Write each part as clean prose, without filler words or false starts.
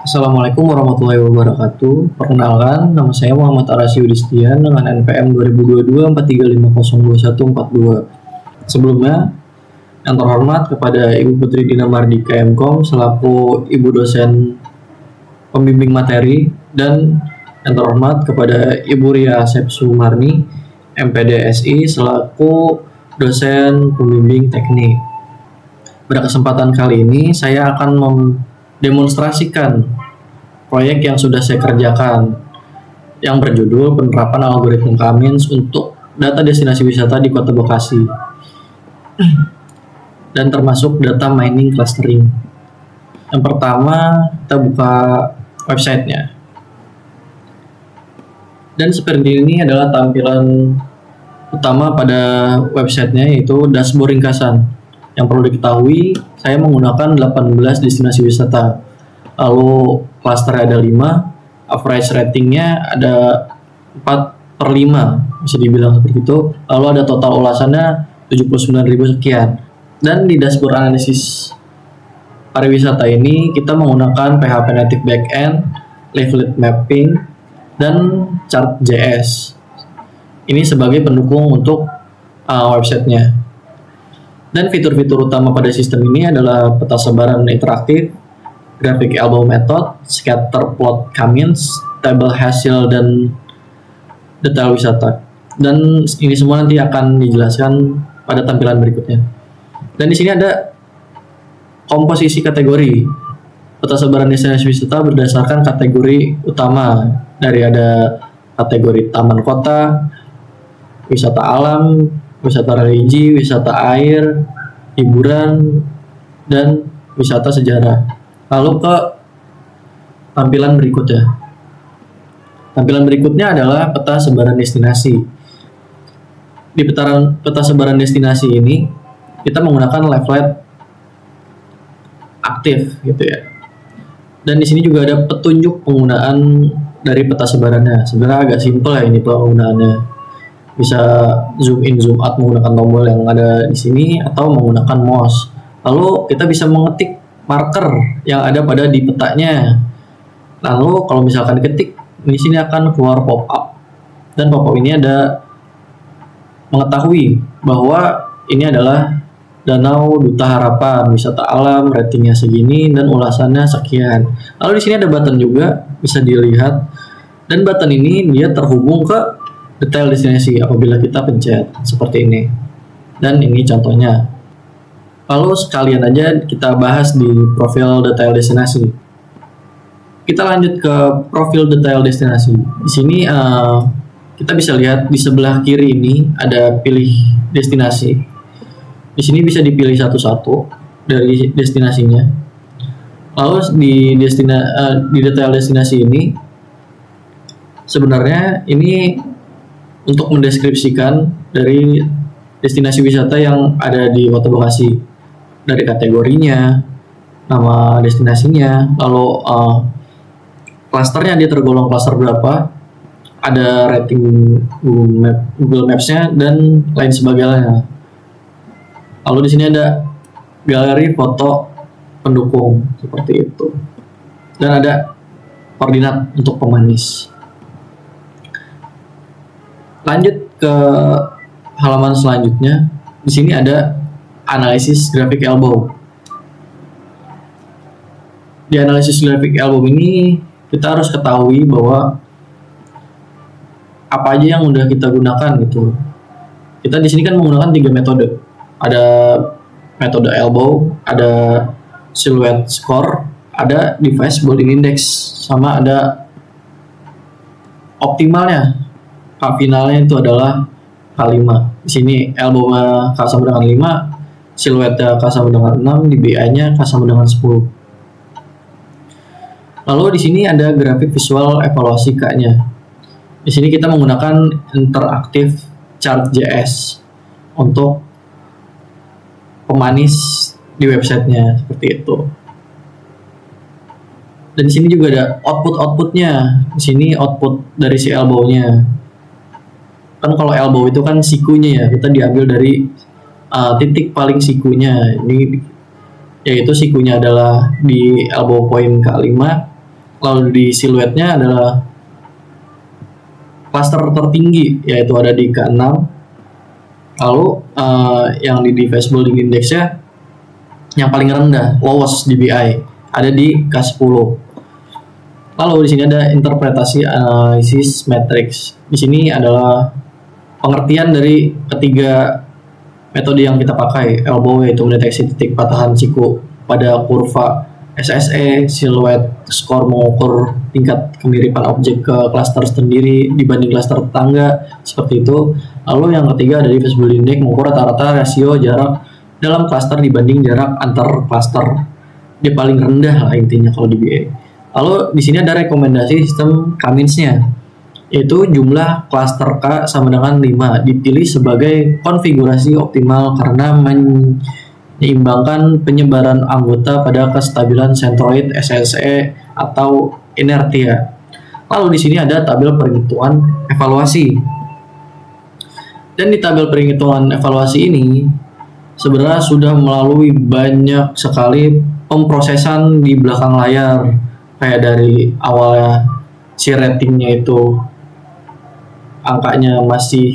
Assalamualaikum warahmatullahi wabarakatuh. Perkenalkan, nama saya Muhammad Arasy Yudistian dengan NPM 2022 Sebelumnya, yang terhormat kepada Ibu Putri Dina Mardika MKOM selaku Ibu dosen pembimbing materi, dan yang terhormat kepada Ibu Ria Asep Sumarni MPDSI selaku dosen pembimbing teknik. Pada kesempatan kali ini saya akan mendemonstrasikan proyek yang sudah saya kerjakan yang berjudul penerapan algoritma K-means untuk data destinasi wisata di Kota Bekasi dan termasuk data mining clustering. Yang pertama, kita buka websitenya. Dan seperti ini adalah tampilan utama pada websitenya, yaitu dashboard ringkasan. Yang perlu diketahui, saya menggunakan 18 destinasi wisata. Lalu cluster ada 5, average ratingnya ada 4/5, bisa dibilang seperti itu. Lalu ada total ulasannya 79.000 sekian. Dan di dashboard analisis pariwisata ini kita menggunakan PHP Native Backend, Leaflet Mapping, dan Chart.js. Ini sebagai pendukung untuk websitenya. Dan fitur-fitur utama pada sistem ini adalah peta sebaran interaktif, grafik elbow method, scatter plot K-means, tabel hasil, dan detail wisata. Dan ini semua nanti akan dijelaskan pada tampilan berikutnya. Dan di sini ada komposisi kategori. Peta sebaran destinasi wisata berdasarkan kategori utama, dari ada kategori taman kota, wisata alam, wisata religi, wisata air, hiburan, dan wisata sejarah. Lalu ke tampilan berikutnya. Tampilan berikutnya adalah peta sebaran destinasi. Di peta sebaran destinasi ini kita menggunakan leaflet aktif gitu ya. Dan di sini juga ada petunjuk penggunaan dari peta sebarannya. Sebenarnya agak simpel ya ini penggunaannya. Bisa zoom in, zoom out menggunakan tombol yang ada di sini atau menggunakan mouse. Lalu kita bisa mengetik marker yang ada pada di petanya. Lalu kalau misalkan ketik, di sini akan keluar pop up. Dan pop up ini ada mengetahui bahwa ini adalah Danau Duta Harapan, wisata alam, ratingnya segini dan ulasannya sekian. Lalu di sini ada button juga, bisa dilihat. Dan button ini dia terhubung ke detail destinasi apabila kita pencet seperti ini. Dan ini contohnya. Lalu sekalian aja kita bahas di profil detail destinasi. Kita lanjut ke profil detail destinasi. Di sini kita bisa lihat di sebelah kiri ini ada pilih destinasi. Di sini bisa dipilih satu-satu dari destinasinya. Lalu di detail destinasi ini sebenarnya ini untuk mendeskripsikan dari destinasi wisata yang ada di Kota Bekasi, dari kategorinya, nama destinasinya, lalu klasternya dia tergolong klaster berapa, ada rating Google Maps-nya dan lain sebagainya. Lalu di sini ada galeri foto pendukung seperti itu, dan ada koordinat untuk pemanis. Lanjut ke halaman selanjutnya. Di sini ada analisis grafik elbow. Di analisis grafik elbow ini kita harus ketahui bahwa apa aja yang udah kita gunakan gitu. Kita di sini kan menggunakan 3 metode. Ada metode elbow, ada silhouette score, ada device body index, sama ada optimalnya. K finalnya itu adalah K5. Di sini elbow-nya K sama dengan 5, siluetnya K sama dengan 6, di BI-nya K sama dengan 10. Lalu di sini ada grafik visual evaluasi K-nya. Di sini kita menggunakan interaktif Chart.js untuk pemanis di websitenya seperti itu. Dan di sini juga ada output-outputnya. Di sini output dari si elbow-nya. Kan kalau elbow itu kan sikunya ya, kita diambil dari titik paling sikunya. Ini yaitu sikunya adalah di elbow point K5, Lalu di siluetnya adalah klaster tertinggi, yaitu ada di K6. Lalu yang di device building indexnya yang paling rendah, lowest DBI, ada di K10. Lalu di sini ada interpretasi analisis matrix. Di sini adalah pengertian dari ketiga metode yang kita pakai, elbow yaitu mendeteksi titik patahan siku pada kurva SSE, siluet skor mengukur tingkat kemiripan objek ke klaster sendiri dibanding klaster tetangga, seperti itu. Lalu yang ketiga dari device building index mengukur rata-rata rasio jarak dalam klaster dibanding jarak antar klaster. Dia paling rendah lah intinya kalau di BA. Lalu di sini ada rekomendasi sistem Cummins-nya, yaitu jumlah klaster K sama dengan 5, dipilih sebagai konfigurasi optimal karena menyeimbangkan penyebaran anggota pada kestabilan sentroid SSE atau inertia. Lalu di sini ada tabel perhitungan evaluasi. Dan di tabel perhitungan evaluasi ini sebenarnya sudah melalui banyak sekali pemrosesan di belakang layar, kayak dari awalnya si ratingnya itu angkanya masih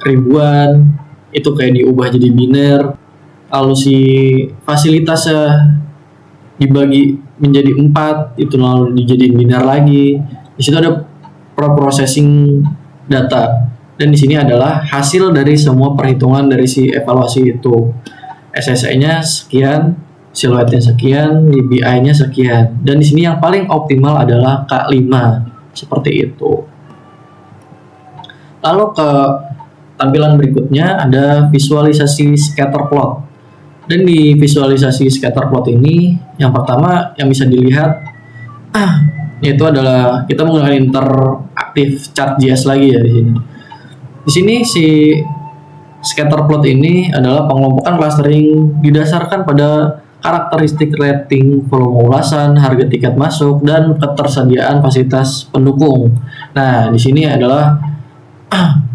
ribuan, itu kayak diubah jadi biner, lalu si fasilitasnya dibagi menjadi 4, itu lalu dijadiin biner lagi. Di situ ada processing data, dan di sini adalah hasil dari semua perhitungan dari si evaluasi itu. SSE-nya sekian, siluetnya sekian, DBI-nya sekian, dan di sini yang paling optimal adalah K5, seperti itu. Lalu ke tampilan berikutnya ada visualisasi scatter plot. Dan di visualisasi scatter plot ini, yang pertama yang bisa dilihat yaitu adalah kita menggunakan interaktif chart.js lagi ya di sini. Di sini si scatter plot ini adalah pengelompokan clustering didasarkan pada karakteristik rating, volume ulasan, harga tiket masuk, dan ketersediaan fasilitas pendukung. Nah, di sini adalah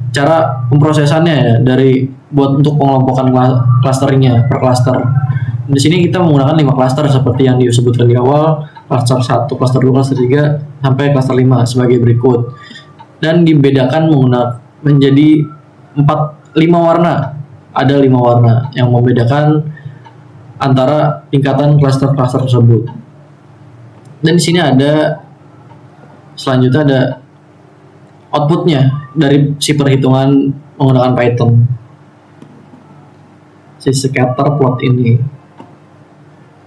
cara pemrosesannya ya, dari buat untuk pengelompokan clusteringnya per cluster. Di sini kita menggunakan 5 cluster seperti yang disebutkan di awal, cluster 1, cluster 2, cluster 3, sampai cluster 5 sebagai berikut. Dan dibedakan menggunakan menjadi 5 warna. Ada 5 warna yang membedakan antara tingkatan cluster-cluster tersebut. Dan di sini ada selanjutnya ada outputnya dari si perhitungan menggunakan Python. Si scatter plot ini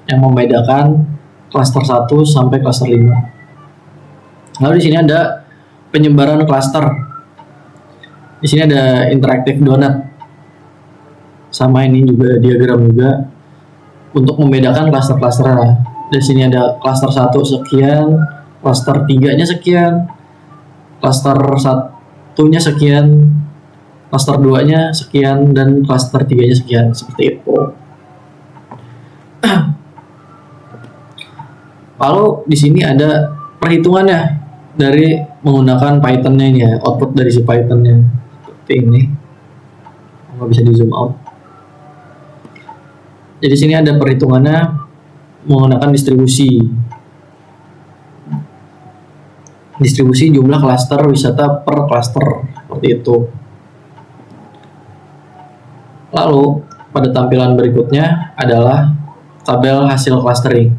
yang membedakan cluster 1 sampai cluster 5. Lalu di sini ada penyebaran cluster. Di sini ada interactive donut. Sama ini juga diagram juga untuk membedakan cluster-clusternya. Di sini ada cluster 1 sekian, cluster 3-nya sekian, cluster 1-nya sekian, cluster 2-nya sekian, dan cluster 3-nya sekian, seperti itu. Lalu di sini ada perhitungannya dari menggunakan Python-nya ini ya, output dari si Python-nya seperti ini. Nggak bisa di zoom out. Jadi sini ada perhitungannya menggunakan distribusi jumlah klaster wisata per klaster, seperti itu. Lalu pada tampilan berikutnya adalah tabel hasil clustering.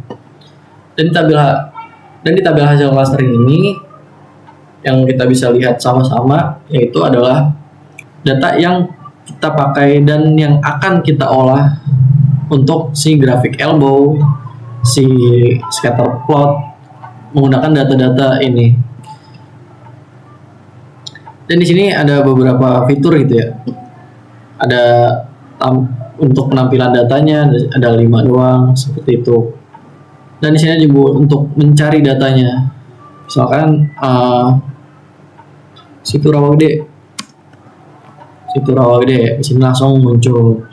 Dan di tabel hasil clustering ini yang kita bisa lihat sama-sama yaitu adalah data yang kita pakai dan yang akan kita olah untuk si grafik elbow, si scatter plot menggunakan data-data ini. Dan di sini ada beberapa fitur gitu ya. Ada untuk penampilan datanya ada 5 doang seperti itu. Dan di sini juga untuk mencari datanya. Misalkan situ rawa gede. Di sini langsung muncul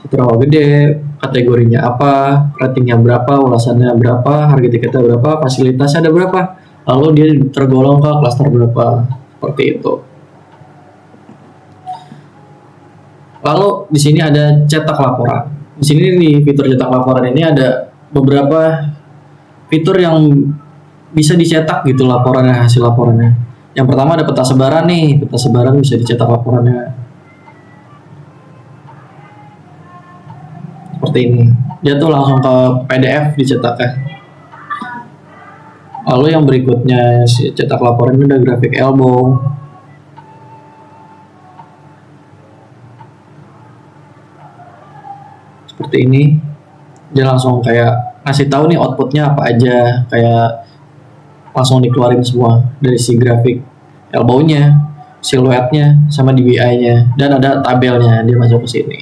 situ rawa gede, kategorinya apa, ratingnya berapa, ulasannya berapa, harga tiketnya berapa, fasilitasnya ada berapa, lalu dia tergolong ke klaster berapa, seperti itu. Lalu di sini ada cetak laporan. Di sini di fitur cetak laporan ini ada beberapa fitur yang bisa dicetak gitu laporannya, hasil laporannya. Yang pertama ada peta sebaran nih, peta sebaran bisa dicetak laporannya seperti ini. Dia tuh langsung ke PDF dicetaknya. Lalu yang berikutnya cetak laporan ini ada grafik elbow. Seperti ini. Dia langsung kayak ngasih tahu nih outputnya apa aja, kayak langsung dikeluarin semua dari si grafik elbow-nya, siluetnya, sama DBI-nya, dan ada tabelnya, dia masuk ke sini.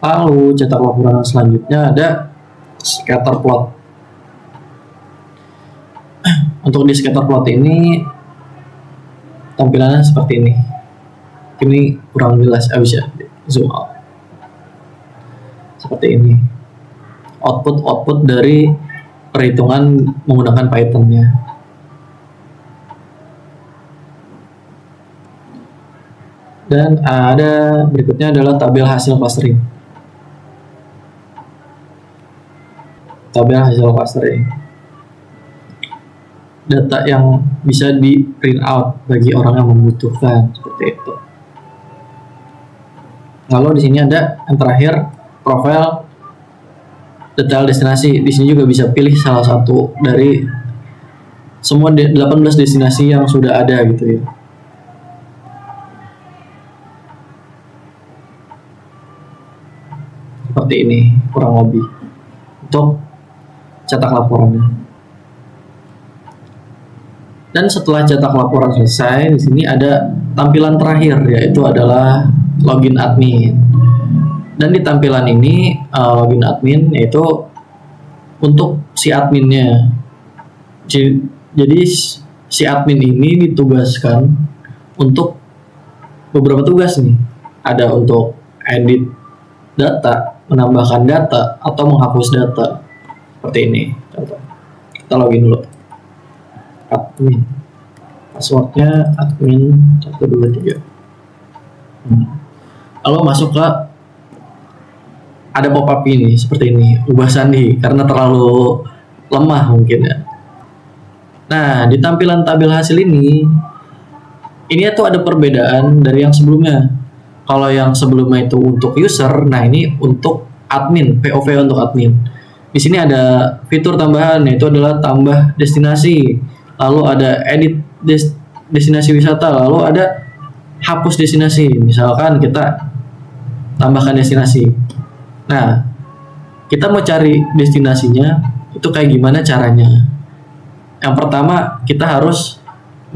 Lalu cetak laporan selanjutnya ada scatter plot. Untuk di scatter plot ini tampilannya seperti ini. Ini kurang jelas, bisa zoom out. Seperti ini. Output dari perhitungan menggunakan Python-nya. Dan ada berikutnya adalah tabel hasil clustering. Tabel hasil clustering. Data yang bisa di print out bagi orang yang membutuhkan, seperti itu. Lalu di sini ada yang terakhir, profil detail destinasi. Di sini juga bisa pilih salah satu dari semua 18 destinasi yang sudah ada gitu ya. Seperti ini kurang lebih untuk cetak laporannya. Dan setelah cetak laporan selesai, di sini ada tampilan terakhir, yaitu adalah login admin. Dan di tampilan ini login admin yaitu untuk si adminnya. Jadi si admin ini ditugaskan untuk beberapa tugas nih. Ada untuk edit data, menambahkan data, atau menghapus data. Seperti ini. Contoh. Kita login dulu. Admin. Passwordnya admin 123. Lalu masuk ke ada pop-up ini seperti ini, ubah sandi karena terlalu lemah mungkin ya. Nah, di tampilan tabel hasil ini tuh ada perbedaan dari yang sebelumnya. Kalau yang sebelumnya itu untuk user, nah ini untuk admin, POV untuk admin. Di sini ada fitur tambahan, yaitu adalah tambah destinasi, lalu ada edit destinasi wisata, lalu ada hapus destinasi. Misalkan kita tambahkan destinasi. Nah, kita mau cari destinasinya itu kayak gimana caranya? Yang pertama, kita harus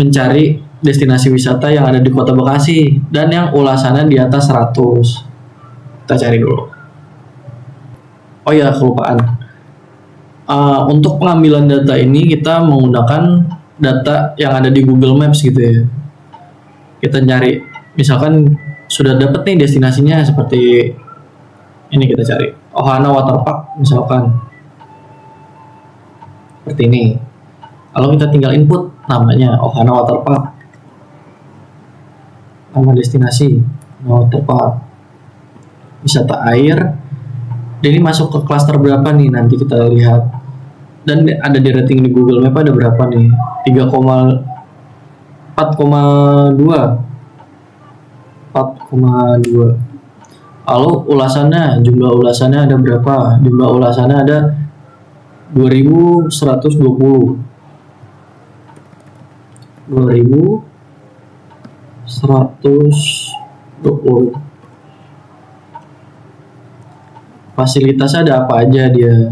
mencari destinasi wisata yang ada di Kota Bekasi dan yang ulasannya di atas 100. Kita cari dulu. Oh ya, kelupaan. Untuk pengambilan data ini kita menggunakan data yang ada di Google Maps gitu ya. Kita cari, misalkan sudah dapat nih destinasinya seperti ini, kita cari Ohana Waterpark misalkan. Seperti ini. Lalu kita tinggal input namanya Ohana Waterpark. Nama destinasi Waterpark. Wisata air. Dan ini masuk ke klaster berapa nih, nanti kita lihat. Dan ada di rating di Google Map ada berapa nih? 4,2. Lalu ulasannya, jumlah ulasannya ada berapa? Jumlah ulasannya ada 2120. 2120. Fasilitasnya ada apa aja dia?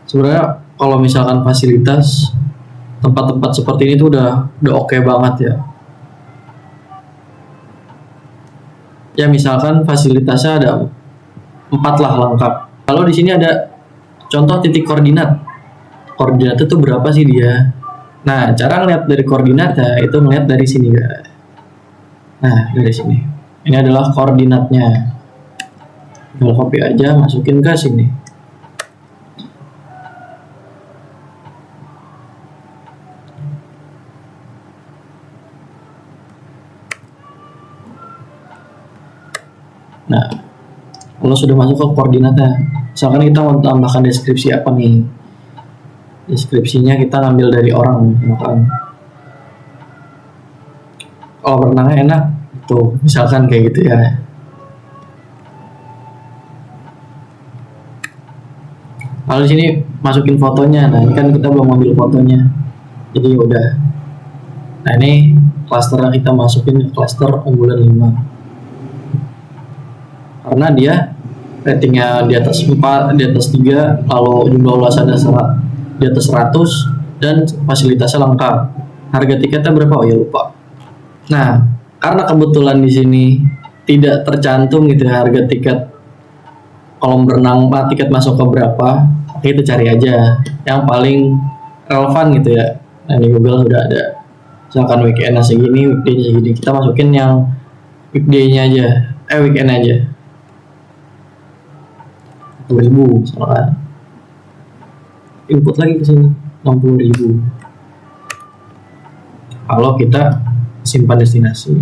Sebenarnya kalau misalkan fasilitas tempat-tempat seperti ini tuh udah oke banget ya. Ya misalkan fasilitasnya ada 4 lah lengkap. Lalu di sini ada contoh titik koordinat. Koordinat itu berapa sih dia? Nah, cara ngeliat dari koordinatnya itu ngeliat dari sini guys. Nah, dari sini. Ini adalah koordinatnya. Tinggal copy aja, masukin ke sini. Nah, Kalau sudah masuk ke koordinatnya, misalkan kita mau tambahkan deskripsi apa nih, deskripsinya kita ngambil dari orang, misalkan kalau berenangnya enak tuh, misalkan kayak gitu ya. Lalu di sini masukin fotonya. Nah, ini kan kita belum ambil fotonya, jadi udah. Nah, ini cluster kita masukin ke cluster unggulan 5 karena dia ratingnya di atas 4, di atas 3, lalu jumlah ulasannya di atas 100 dan fasilitasnya lengkap. Harga tiketnya berapa? Oh ya lupa. Nah, karena kebetulan di sini tidak tercantum gitu ya harga tiket kolam renang, tiket masuk ke berapa, oke kita cari aja yang paling relevan gitu ya. Nah, di Google udah ada. Misalkan weekend segini, weekday segini, kita masukin yang weekday-nya aja, weekend aja. 60.000 misalkan. Input lagi ke sini 60.000. Kalau kita simpan destinasi.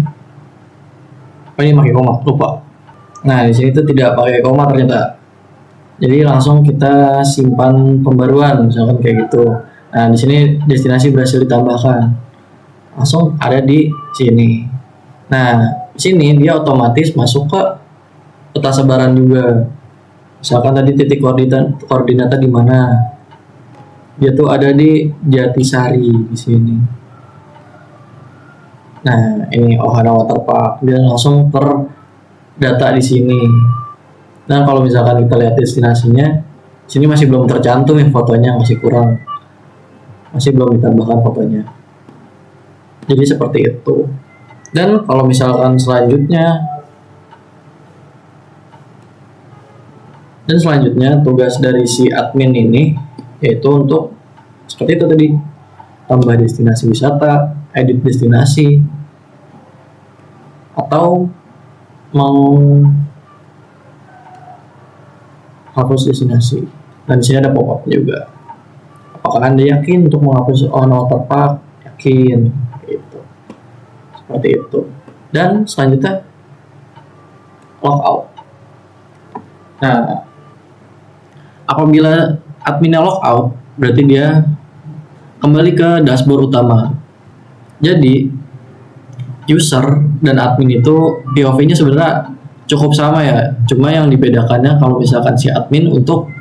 Ini pakai koma, lupa. Nah, di sini tuh tidak pakai koma ternyata. Jadi langsung kita simpan pembaruan, misalkan kayak gitu. Nah, di sini destinasi berhasil ditambahkan. Langsung ada di sini. Nah, di sini dia otomatis masuk ke peta sebaran juga. Misalkan tadi titik koordinatnya di mana? Dia tuh ada di Jatisari di sini. Nah, ini Ohana Waterpark. Dia langsung terdata di sini. Nah, kalau misalkan kita lihat destinasinya, sini masih belum tercantum ya fotonya, masih kurang. Masih belum ditambahkan fotonya. Jadi seperti itu. Dan kalau misalkan selanjutnya tugas dari si admin ini yaitu untuk seperti itu tadi, tambah destinasi wisata, edit destinasi, atau menghapus destinasi. Dan di sini ada pop-up juga. Apakah Anda yakin untuk menghapus Ohana Waterpark? Yakin, gitu. Seperti itu. Dan selanjutnya logout. Nah, apabila adminnya logout, berarti dia kembali ke dashboard utama. Jadi user dan admin itu POV-nya sebenarnya cukup sama ya. Cuma yang dibedakannya kalau misalkan si admin untuk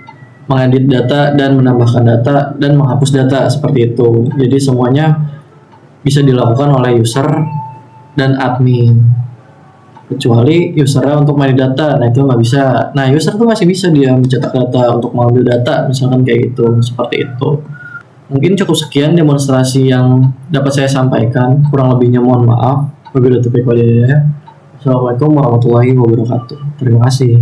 mengedit data dan menambahkan data dan menghapus data seperti itu. Jadi semuanya bisa dilakukan oleh user dan admin. Kecuali usernya untuk main data, nah itu nggak bisa. Nah, user tuh masih bisa dia mencetak data untuk mengambil data, misalkan kayak gitu, seperti itu. Mungkin cukup sekian demonstrasi yang dapat saya sampaikan. Kurang lebihnya mohon maaf. Wabillahi taufiq wal hidayah. Assalamualaikum warahmatullahi wabarakatuh. Terima kasih.